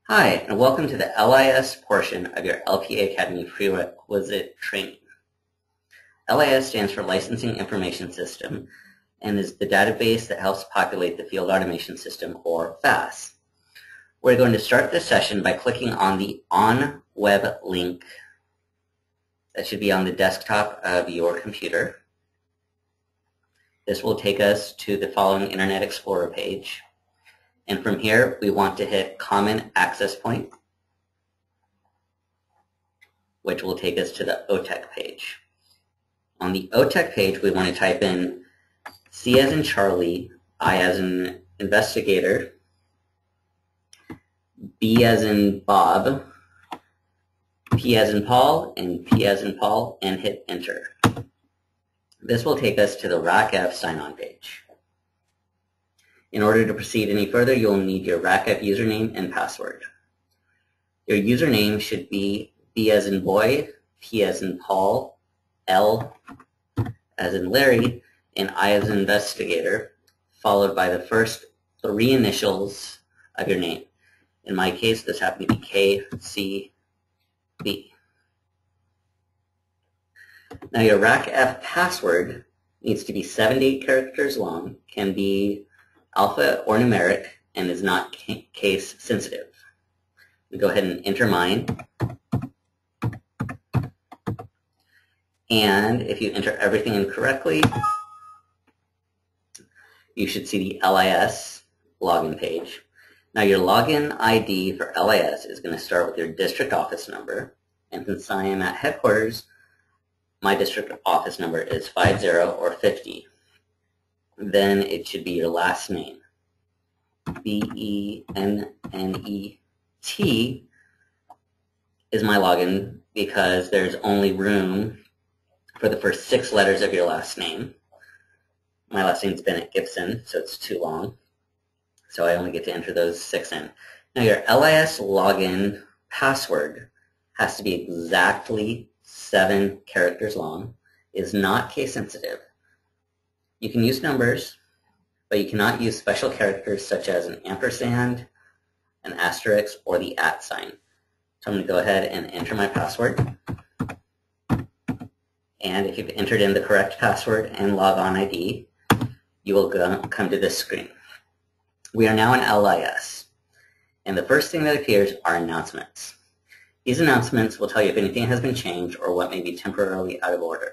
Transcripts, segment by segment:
Hi, and welcome to the LIS portion of your LPA Academy prerequisite training. LIS stands for Licensing Information System and is the database that helps populate the Field Automation System, or FAS. We're going to start this session by clicking on the On Web link that should be on the desktop of your computer. This will take us to the following Internet Explorer page. And from here, we want to hit Common Access Point, which will take us to the OTEC page. On the OTEC page, we want to type in C as in Charlie, I as in investigator, B as in Bob, P as in Paul, and P as in Paul, and hit Enter. This will take us to the RACF sign-on page. In order to proceed any further, you'll need your RACF username and password. Your username should be B as in boy, P as in Paul, L as in Larry, and I as in investigator, followed by the first three initials of your name. In my case, this happened to be KCB. Now your RACF password needs to be 7 to 8 characters long, can be alpha or numeric, and is not case sensitive. We go ahead and enter mine. And if you enter everything incorrectly, you should see the LIS login page. Now your login ID for LIS is going to start with your district office number. And since I am at headquarters, my district office number is 50 or 50. Then it should be your last name. Bennet is my login because there's only room for the first 6 letters of your last name. My last name is Bennett Gibson, so it's too long. So I only get to enter those 6 in. Now your LIS login password has to be exactly 7 characters long. It is not case sensitive. You can use numbers, but you cannot use special characters such as an ampersand, an asterisk, or the @ sign. So I'm going to go ahead and enter my password. And if you've entered in the correct password and logon ID, you will come to this screen. We are now in LIS, and the first thing that appears are announcements. These announcements will tell you if anything has been changed or what may be temporarily out of order.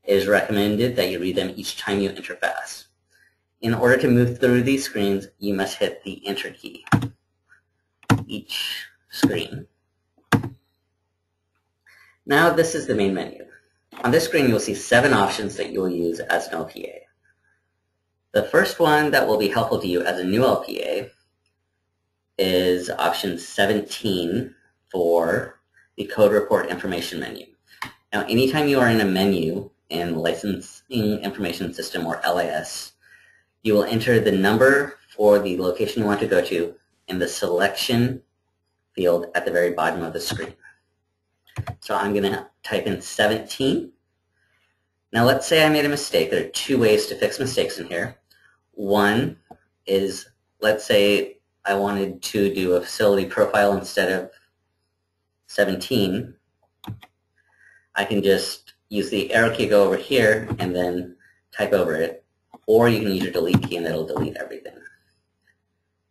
It is recommended that you read them each time you enter FAS. In order to move through these screens, you must hit the Enter key each screen. Now this is the main menu. On this screen, you'll see 7 options that you will use as an LPA. The first one that will be helpful to you as a new LPA is option 17 for the Code Report Information menu. Now, anytime you are in a menu in Licensing Information System, or LIS, you will enter the number for the location you want to go to in the selection field at the very bottom of the screen. So I'm going to type in 17. Now let's say I made a mistake. There are 2 ways to fix mistakes in here. One is, let's say I wanted to do a facility profile instead of 17. I can just use the arrow key, go over here, and then type over it. Or you can use your delete key and it'll delete everything.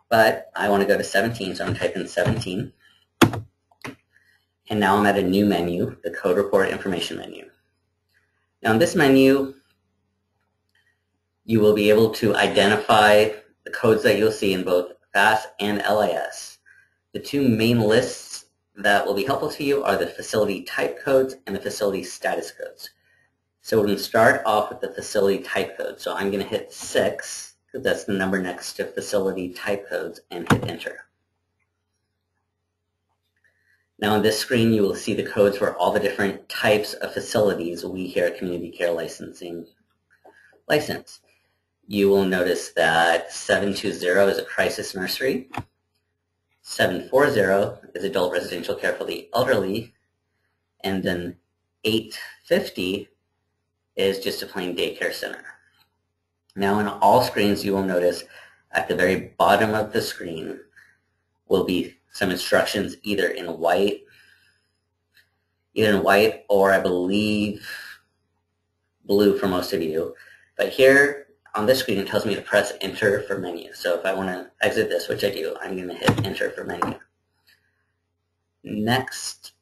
But I want to go to 17, so I'm going to type in 17. And now I'm at a new menu, the Code Report Information menu. Now in this menu, you will be able to identify the codes that you'll see in both FAS and LIS. The 2 main lists that will be helpful to you are the facility type codes and the facility status codes. So we're going to start off with the facility type code. So I'm going to hit 6, because that's the number next to facility type codes, and hit Enter. Now on this screen, you will see the codes for all the different types of facilities we here at Community Care Licensing license. You will notice that 720 is a crisis nursery, 740 is adult residential care for the elderly, and then 850 is just a plain daycare center. Now on all screens, you will notice at the very bottom of the screen will be some instructions either in white or I believe blue for most of you. But here on this screen, it tells me to press enter for menu. So if I want to exit this, which I do, I'm going to hit enter for menu. Next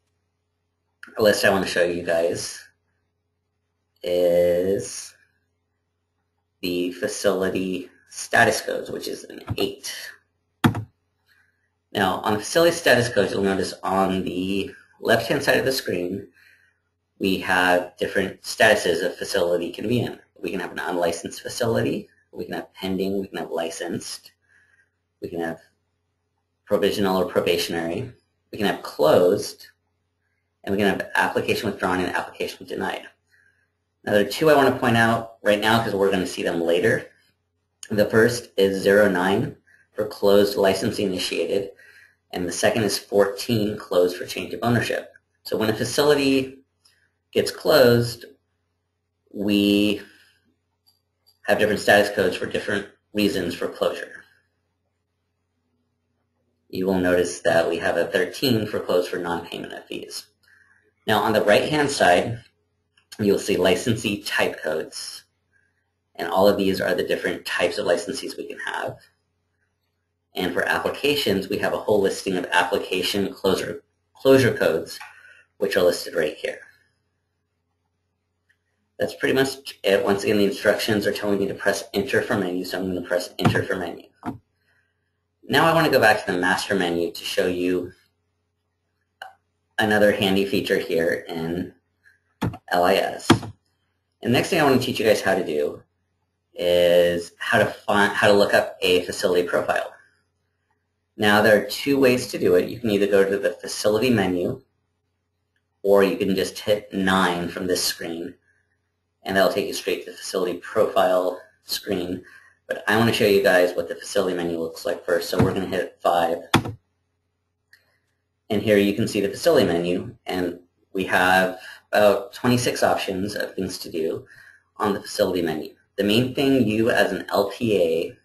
list I want to show you guys is the facility status codes, which is an 8. Now, on the facility status codes, you'll notice on the left-hand side of the screen, we have different statuses a facility can be in. We can have an unlicensed facility, we can have pending, we can have licensed, we can have provisional or probationary, we can have closed, and we can have application withdrawn and application denied. Now there are two I want to point out right now because we're going to see them later. The first is 09 for closed licensing initiated, and the second is 14 closed for change of ownership. So when a facility gets closed, we have different status codes for different reasons for closure. You will notice that we have a 13 for closed for non-payment of fees. Now on the right-hand side, you'll see licensee type codes, and all of these are the different types of licensees we can have. And for applications, we have a whole listing of application closure codes, which are listed right here. That's pretty much it. Once again, the instructions are telling me to press enter for menu, so I'm going to press enter for menu. Now I want to go back to the master menu to show you another handy feature here in LIS. And the next thing I want to teach you guys how to do is how to look up a facility profile. Now there are two ways to do it. You can either go to the facility menu, or you can just hit 9 from this screen, and that'll take you straight to the facility profile screen. But I want to show you guys what the facility menu looks like first, so we're going to hit 5. And here you can see the facility menu, and we have about 26 options of things to do on the facility menu. The main thing you as an LPA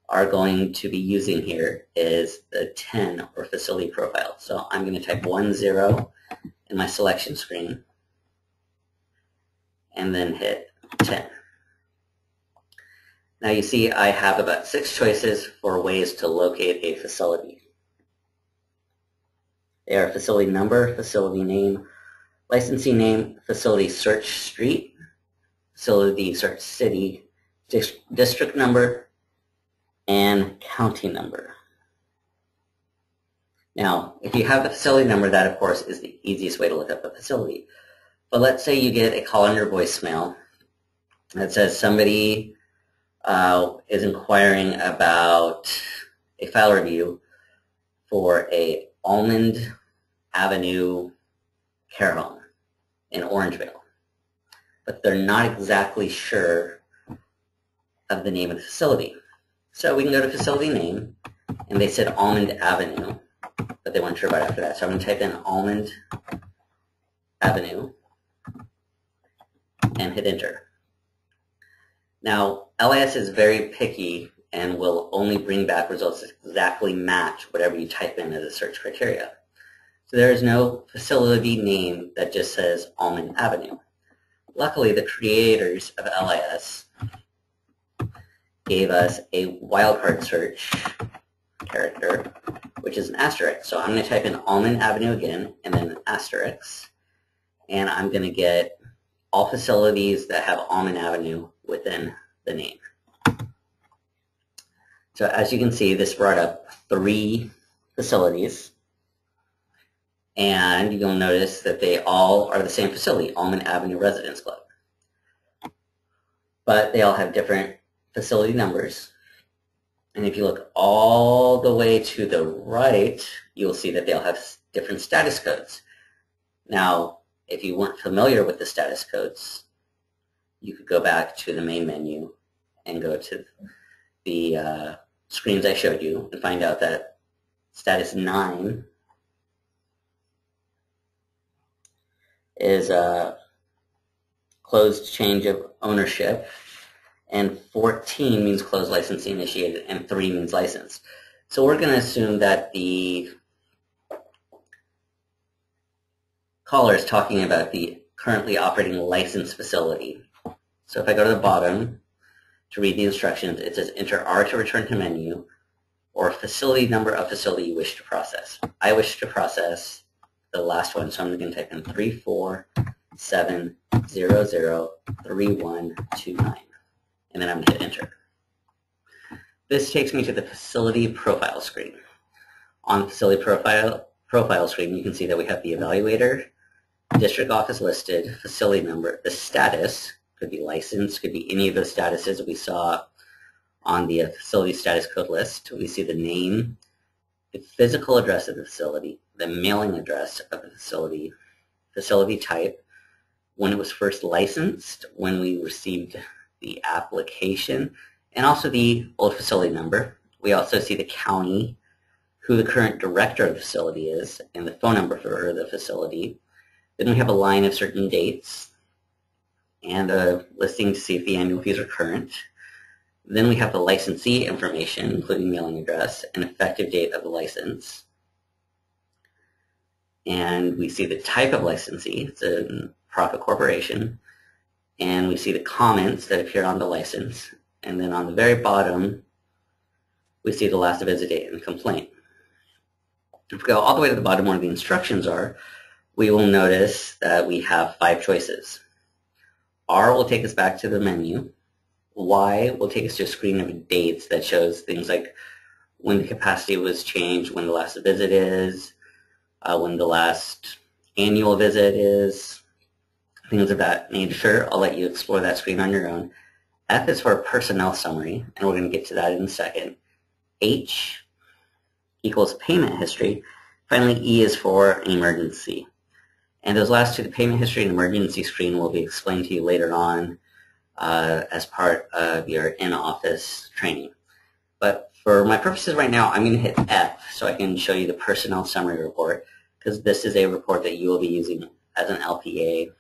are going to be using here is the 10 or facility profile. So I'm going to type 10 in my selection screen and then hit 10. Now you see I have about 6 choices for ways to locate a facility. They are facility number, facility name, licensing name, facility search street, facility search city, district number, and county number. Now, if you have the facility number, that of course is the easiest way to look up a facility. But let's say you get a call on your voicemail that says somebody is inquiring about a file review for a Almond Avenue care home in Orangevale, but they're not exactly sure of the name of the facility. So we can go to facility name, and they said Almond Avenue, but they weren't sure about after that. So I'm going to type in Almond Avenue and hit enter. Now, LIS is very picky and will only bring back results that exactly match whatever you type in as a search criteria. So there is no facility name that just says Almond Avenue. Luckily, the creators of LIS gave us a wildcard search character, which is an asterisk. So I'm going to type in Almond Avenue again, and then an asterisk, and I'm going to get all facilities that have Almond Avenue within the name. So as you can see, this brought up 3 facilities, and you'll notice that they all are the same facility, Almond Avenue Residence Club. But they all have different facility numbers. And if you look all the way to the right, you'll see that they'll have different status codes. Now, if you weren't familiar with the status codes, you could go back to the main menu and go to the screens I showed you and find out that status 9 is a closed change of ownership, and 14 means closed licensing initiated, and 3 means licensed. So we're going to assume that the caller is talking about the currently operating licensed facility. So if I go to the bottom to read the instructions, it says enter R to return to menu, or facility number of facility you wish to process. I wish to process the last one, so I'm going to type in 347003129, and then I'm going to hit enter. This takes me to the facility profile screen. On the facility profile screen, you can see that we have the evaluator, district office listed, facility number, the status, could be license, could be any of the statuses that we saw on the facility status code list. We see the name, the physical address of the facility, the mailing address of the facility, facility type, when it was first licensed, when we received the application, and also the old facility number. We also see the county, who the current director of the facility is, and the phone number for the facility. Then we have a line of certain dates and a listing to see if the annual fees are current. Then we have the licensee information, including mailing address and effective date of the license. And we see the type of licensee. It's a profit corporation. And we see the comments that appear on the license. And then on the very bottom, we see the last visit date and complaint. If we go all the way to the bottom where the instructions are, we will notice that we have 5 choices. R will take us back to the menu. Y will take us to a screen of dates that shows things like when the capacity was changed, when the last visit is, when the last annual visit is, things of that nature. I'll let you explore that screen on your own. F is for personnel summary, and we're going to get to that in a second. H equals payment history. Finally, E is for emergency. And those last two, the payment history and emergency screen, will be explained to you later on as part of your in-office training. But for my purposes right now, I'm going to hit F so I can show you the personnel summary report, because this is a report that you will be using as an LPA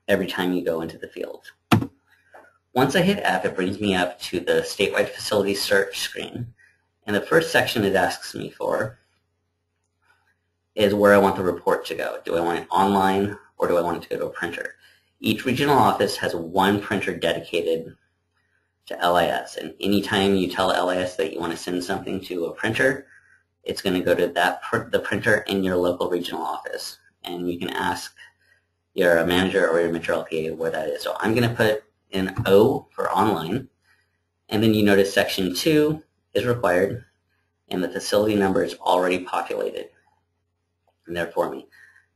every time you go into the field. Once I hit F, it brings me up to the statewide facility search screen. And the first section it asks me for is where I want the report to go. Do I want it online, or do I want it to go to a printer? Each regional office has one printer dedicated to LIS, and anytime you tell LIS that you want to send something to a printer, it's going to go to the printer in your local regional office, and you can ask your manager or your Metro LPA where that is. So I'm going to put in O for online, and then you notice section 2 is required, and the facility number is already populated in there for me.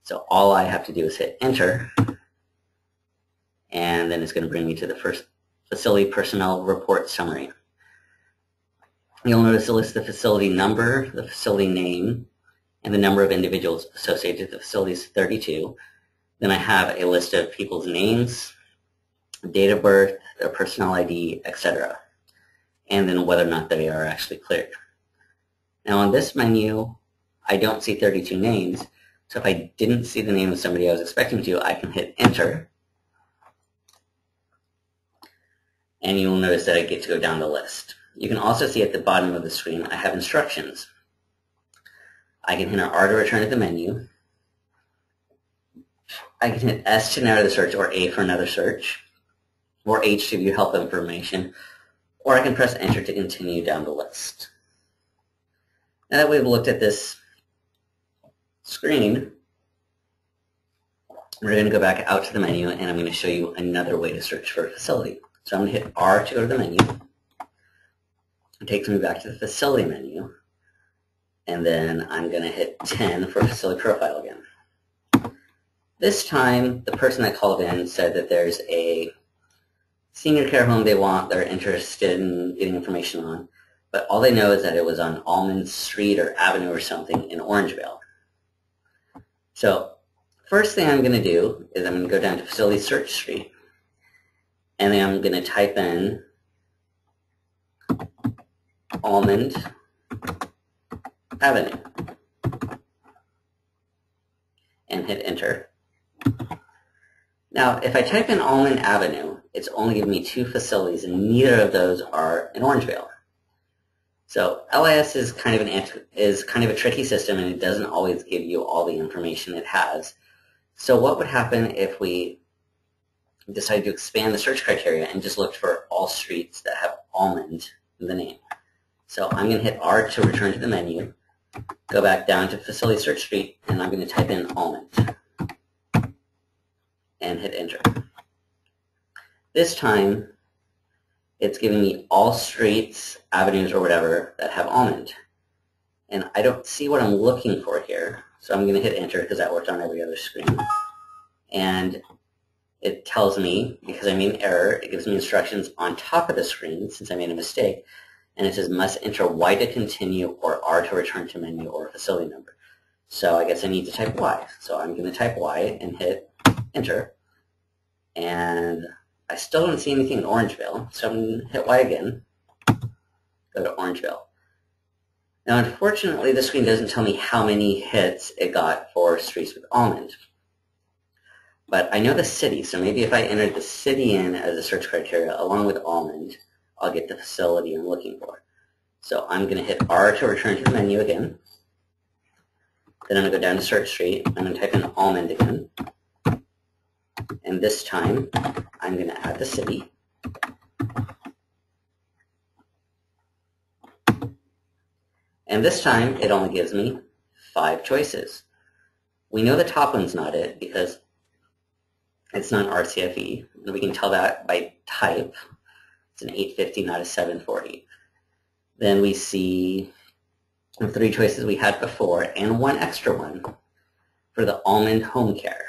So all I have to do is hit enter, and then it's going to bring me to the first facility personnel report summary. You'll notice it lists the facility number, the facility name, and the number of individuals associated. The facility is 32. Then I have a list of people's names, date of birth, their personnel ID, etc. And then whether or not they are actually cleared. Now on this menu, I don't see 32 names. So if I didn't see the name of somebody I was expecting to, I can hit enter. And you will notice that I get to go down the list. You can also see at the bottom of the screen, I have instructions. I can hit R to return to the menu. I can hit S to narrow the search, or A for another search, or H to view help information, or I can press enter to continue down the list. Now that we've looked at this screen, we're going to go back out to the menu, and I'm going to show you another way to search for a facility. So I'm going to hit R to go to the menu. It takes me back to the facility menu, and then I'm going to hit 10 for facility profile again. This time, the person that called in said that there's a senior care home they're interested in getting information on, but all they know is that it was on Almond Street or Avenue or something in Orangevale. So first thing I'm going to do is I'm going to go down to Facility Search Street, and then I'm going to type in Almond Avenue and hit enter. Now, if I type in Almond Avenue, it's only giving me 2 facilities, and neither of those are in Orangevale. So LIS is kind of a tricky system, and it doesn't always give you all the information it has. So what would happen if we decided to expand the search criteria and just looked for all streets that have almond in the name? So I'm going to hit R to return to the menu, go back down to facility search street, and I'm going to type in almond and hit enter. This time, it's giving me all streets, avenues, or whatever that have almond. And I don't see what I'm looking for here, so I'm going to hit enter because that worked on every other screen. And it tells me, because I made an error, it gives me instructions on top of the screen since I made a mistake. And it says must enter Y to continue or R to return to menu or facility number. So I guess I need to type Y. So I'm going to type Y and hit enter. And I still don't see anything in Orangeville, so I'm going to hit Y again, go to Orangeville. Now unfortunately the screen doesn't tell me how many hits it got for streets with almond. But I know the city, so maybe if I entered the city in as a search criteria along with almond, I'll get the facility I'm looking for. So I'm going to hit R to return to the menu again. Then I'm going to go down to search street. I'm going to type in almond again. And this time, I'm going to add the city. And this time, it only gives me 5 choices. We know the top one's not it because it's not RCFE. And we can tell that by type. It's an 850, not a 740. Then we see the 3 choices we had before and 1 extra one for the almond home care.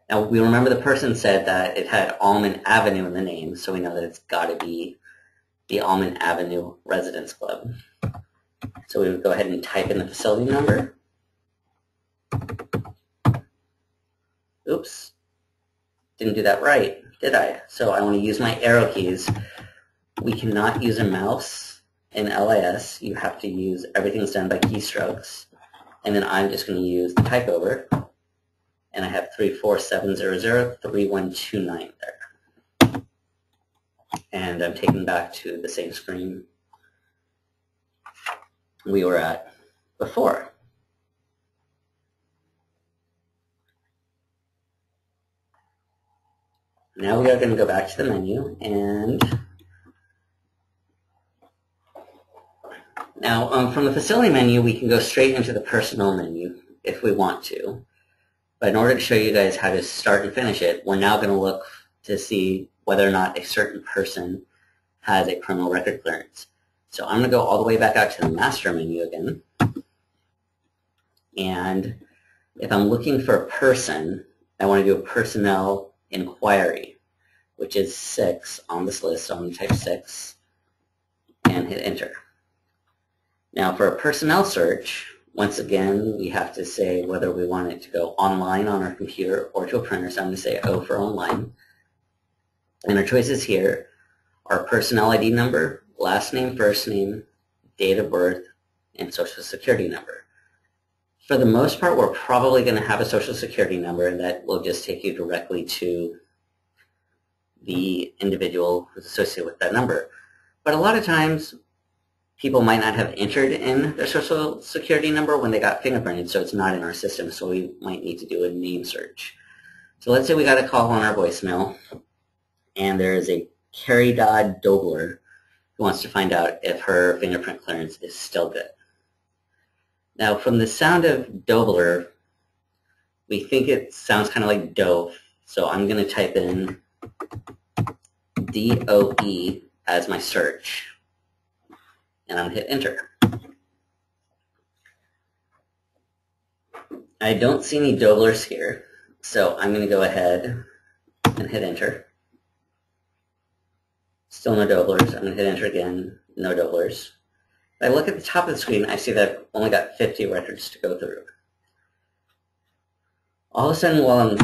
Now we remember the person said that it had Almond Avenue in the name, so we know that it's got to be the Almond Avenue Residence Club. So we would go ahead and type in the facility number. Oops, didn't do that right, did I? So I want to use my arrow keys. We cannot use a mouse in LIS. You have to use, everything's done by keystrokes. And then I'm just going to use the type over. And I have 347003129 there. And I'm taken back to the same screen we were at before. Now we are going to go back to the menu, and now from the facility menu we can go straight into the personnel menu if we want to. But in order to show you guys how to start and finish it, we're now going to look to see whether or not a certain person has a criminal record clearance. So I'm going to go all the way back out to the master menu again. And if I'm looking for a person, I want to do a personnel inquiry, which is 6 on this list. So I'm going to type 6 and hit enter. Now for a personnel search, once again, we have to say whether we want it to go online on our computer or to a printer. So I'm going to say O for online. And our choices here are personnel ID number, last name, first name, date of birth, and social security number. For the most part, we're probably going to have a social security number, and that will just take you directly to the individual who's associated with that number. But a lot of times, people might not have entered in their social security number when they got fingerprinted, so it's not in our system, so we might need to do a name search. So let's say we got a call on our voicemail, and there is a Carrie Dodd Dobler who wants to find out if her fingerprint clearance is still good. Now, from the sound of Dobler, we think it sounds kind of like Dove, so I'm going to type in DOE as my search. And I'm going to hit enter. I don't see any Doblers here, so I'm going to go ahead and hit enter. Still no Doblers. I'm going to hit enter again. No Doblers. If I look at the top of the screen, I see that I've only got 50 records to go through. All of a sudden, while I'm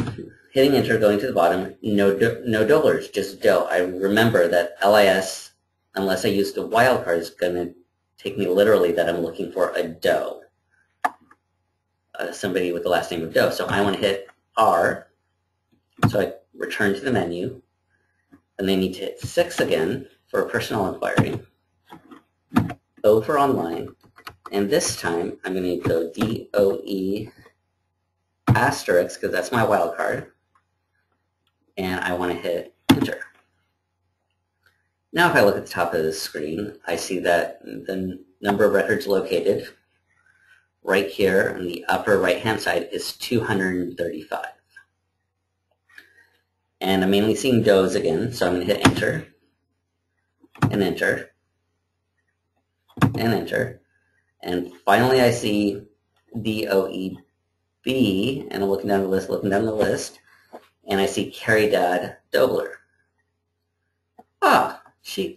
hitting enter, going to the bottom, no Doblers, just Doe. I remember that LIS, unless I use the wildcard, is going to take me literally that I'm looking for a Doe, somebody with the last name of Doe. So I want to hit R, so I return to the menu, and then need to hit 6 again for a personal inquiry, O for online, and this time I'm going to go DOE asterisk, because that's my wildcard, and I want to hit enter. Now if I look at the top of the screen, I see that the number of records located right here on the upper right-hand side is 235. And I'm mainly seeing Doe's again, so I'm going to hit enter, and enter, and enter. And finally I see DOEB, and I'm looking down the list, and I see Carrie Dad Dobler. Ah, she's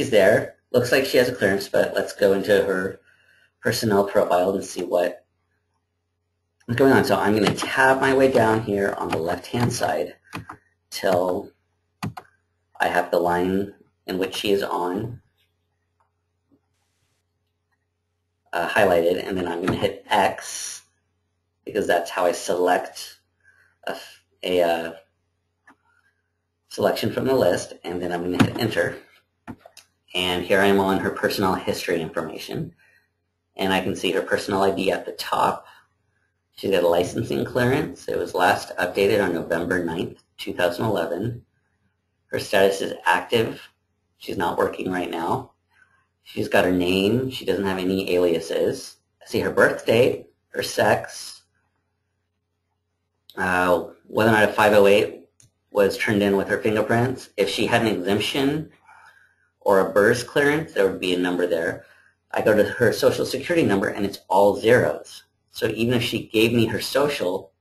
there. Looks like she has a clearance, but let's go into her personnel profile and see what's going on. So I'm going to tab my way down here on the left-hand side till I have the line in which she is on highlighted, and then I'm going to hit X because that's how I select a selection from the list, and then I'm going to hit enter. And here I am on her personnel history information, and I can see her personnel ID at the top. She's got a licensing clearance. It was last updated on November 9th, 2011. Her status is active. She's not working right now. She's got her name. She doesn't have any aliases. I see her birth date, her sex, whether or not a 508 was turned in with her fingerprints. If she had an exemption or a BERS clearance, there would be a number there. I go to her social security number and it's all zeros. So even if she gave me her social,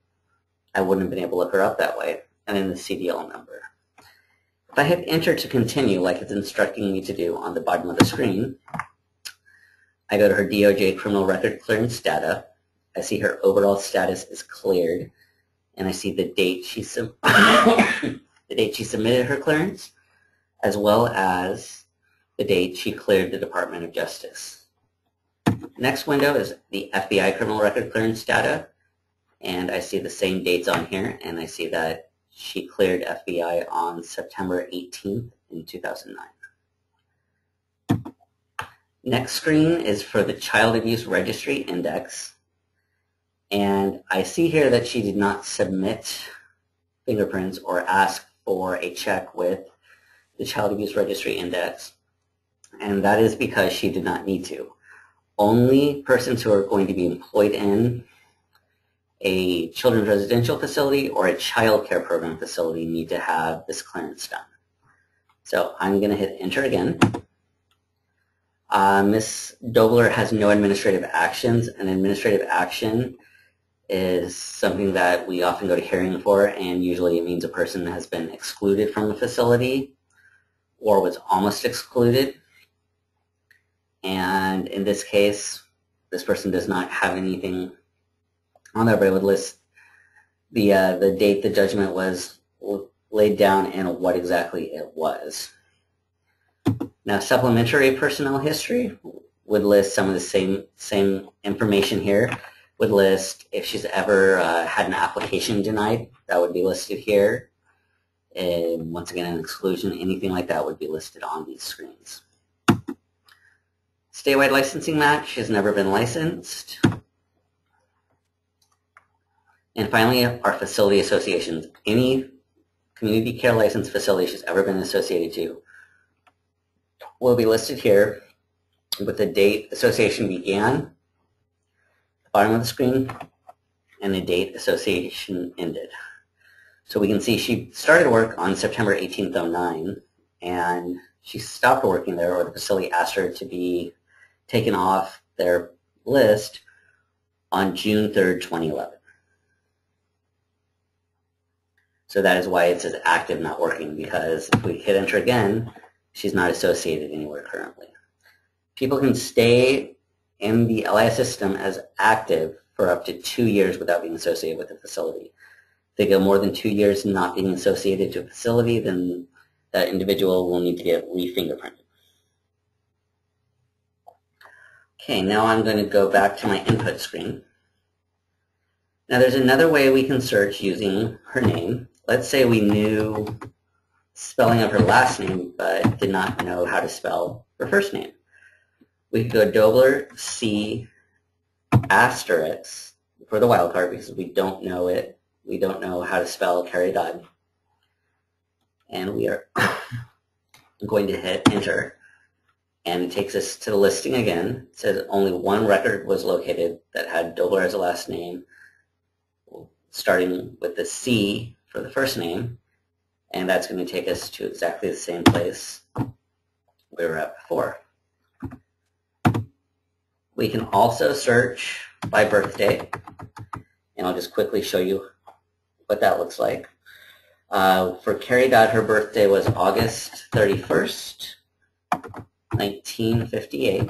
I wouldn't have been able to look her up that way. And then the CDL number. If I hit enter to continue, like it's instructing me to do on the bottom of the screen, I go to her DOJ criminal record clearance data. I see her overall status is cleared, and I see the date she the date she submitted her clearance, as well as the date she cleared the Department of Justice. Next window is the FBI criminal record clearance data, and I see the same dates on here, and I see that she cleared FBI on September 18th in 2009. Next screen is for the Child Abuse Registry Index, and I see here that she did not submit fingerprints or ask for a check with the Child Abuse Registry Index, and that is because she did not need to. Only persons who are going to be employed in a children's residential facility or a child care program facility need to have this clearance done. So I'm going to hit enter again. Ms. Dobler has no administrative actions. An administrative action is something that we often go to hearing for, and usually it means a person has been excluded from the facility or was almost excluded. And in this case, this person does not have anything on there, but it would list the date the judgment was laid down and what exactly it was. Now, supplementary personnel history would list some of the same information here. Would list if she's ever had an application denied, that would be listed here. And once again, an exclusion, anything like that would be listed on these screens. Statewide licensing match, she has never been licensed. And finally, our facility associations. Any community care license facility she's ever been associated to will be listed here with the date association began, the bottom of the screen, and the date association ended. So we can see she started work on September 18th, 2009, and she stopped working there, or the facility asked her to be taken off their list on June 3rd, 2011. So that is why it says active, not working, because if we hit enter again, she's not associated anywhere currently. People can stay in the LIS system as active for up to 2 years without being associated with the facility. If they go more than 2 years not being associated to a facility, then that individual will need to get re-fingerprinted. Okay, now I'm going to go back to my input screen. Now there's another way we can search using her name. Let's say we knew spelling of her last name, but did not know how to spell her first name. We could go Dobler C asterisk for the wildcard because we don't know it. We don't know how to spell Carrie Dodd. And we are going to hit enter. And it takes us to the listing again. It says only one record was located that had Dobler as a last name, starting with the C for the first name. And that's going to take us to exactly the same place we were at before. We can also search by birthday, and I'll just quickly show you what that looks like. For Carrie Dodd, her birthday was August 31st, 1958.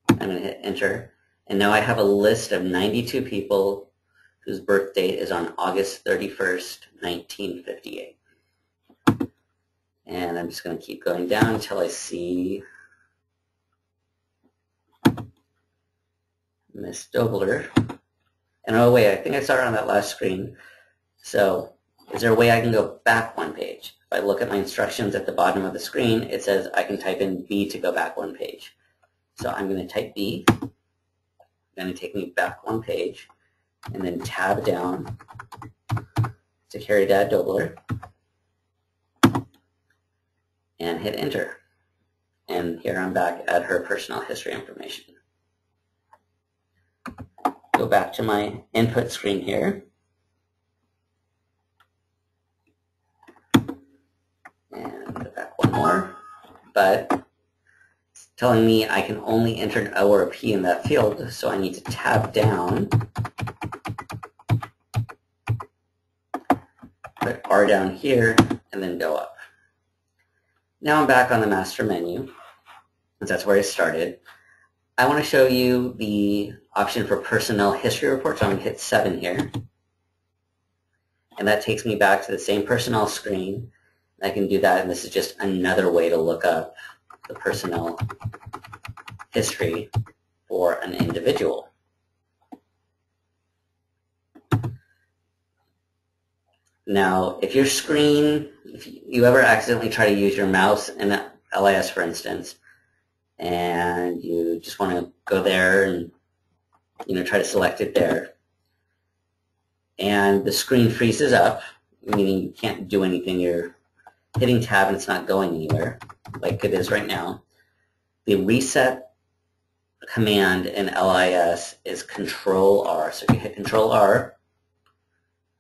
I'm going to hit enter, and now I have a list of 92 people whose birth date is on August 31st, 1958. And I'm just going to keep going down until I see Miss Dobler. And oh wait, I think I saw her on that last screen. So is there a way I can go back one page? If I look at my instructions at the bottom of the screen, it says I can type in B to go back one page. So I'm going to type B. It's going to take me back one page. And then tab down to Carrie Dodd Dobler. And hit enter. And here I'm back at her personal history information. Go back to my input screen here. And go back one more. But it's telling me I can only enter an O or a P in that field, so I need to tab down, put R down here, and then go up. Now I'm back on the master menu, and that's where I started. I want to show you the option for personnel history report, so I'm going to hit 7 here. And that takes me back to the same personnel screen. I can do that, and this is just another way to look up the personnel history for an individual. Now, if your screen, if you ever accidentally try to use your mouse in LIS, for instance, and you just want to go there and try to select it there, and the screen freezes up, meaning you can't do anything, you're hitting tab and it's not going anywhere, like it is right now, the reset command in LIS is Control-R. So if you hit Control-R,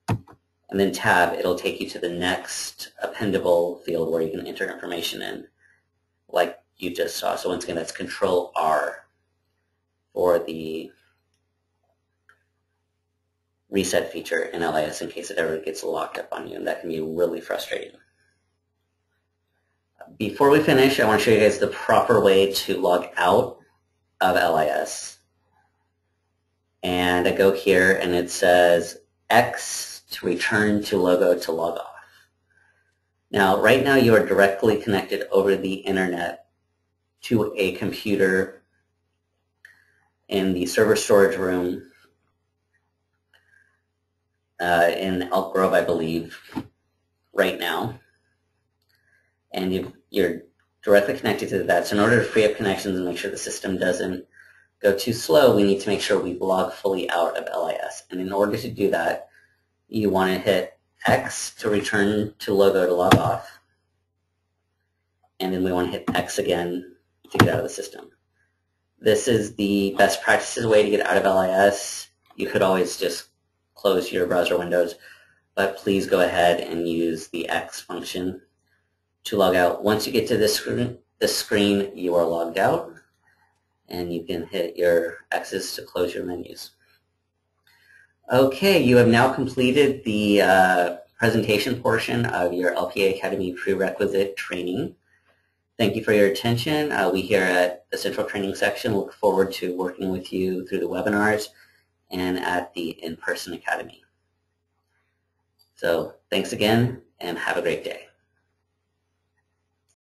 and then tab, it'll take you to the next appendable field where you can enter information in, like you just saw. So once again, that's Control-R for the reset feature in LIS in case it ever gets locked up on you, and that can be really frustrating. Before we finish, I want to show you guys the proper way to log out of LIS. And I go here and it says X to return to logo to log off. Now, right now you are directly connected over the internet to a computer in the server storage room in Elk Grove, I believe, right now. And you're directly connected to that. So in order to free up connections and make sure the system doesn't go too slow, we need to make sure we log fully out of LIS. And in order to do that, you want to hit X to return to logo to log off. And then we want to hit X again to get out of the system. This is the best practices way to get out of LIS. You could always just close your browser windows, but please go ahead and use the X function to log out. Once you get to this screen, you are logged out, and you can hit your X's to close your menus. Okay, you have now completed the presentation portion of your LPA Academy prerequisite training. Thank you for your attention. We here at the Central Training Section look forward to working with you through the webinars and at the in-person academy. So thanks again, and have a great day.